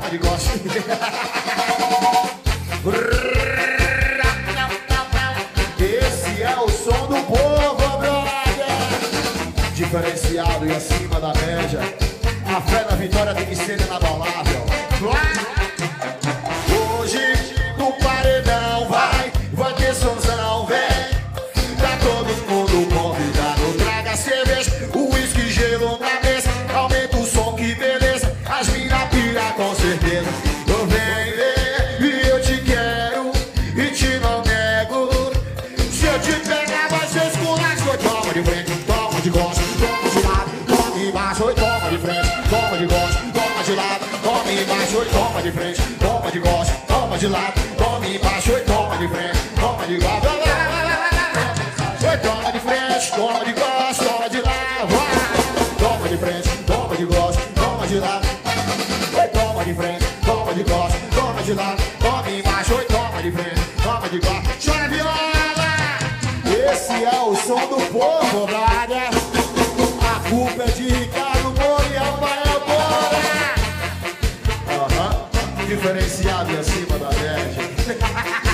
toma de gosto. Esse é o som do povo, brother. Diferenciado e acima da média. A fé na vitória tem que ser inabalável. Hoje no paredão vai ter sonzão, vem. Tá todo mundo convidado. Traga cerveja, uísque, gelo na mesa. Aumenta o som, que beleza. As mina pira com certeza. Eu venho e eu te quero e te não nego. Se eu te pegar, vai ser esculacho. Toma de frente, toma de gosto, toma de lado, toma embaixo, toma de frente, toma de gosto, toma de lado, toma embaixo, toma de frente, toma de gosto, toma de lado, toma embaixo, toma de frente, toma de gosto. Toma de frente, toma de gosto, toma de lado. Toma de frente, toma de gosto, toma de lado. Toma de frente, toma de gosto, toma de lado. Toma embaixo, toma de frente, toma de gosto. Chora viola! Esse é o som do povo, brother. A culpa é de Ricardo Moura, vai embora. Diferenciado e acima da média.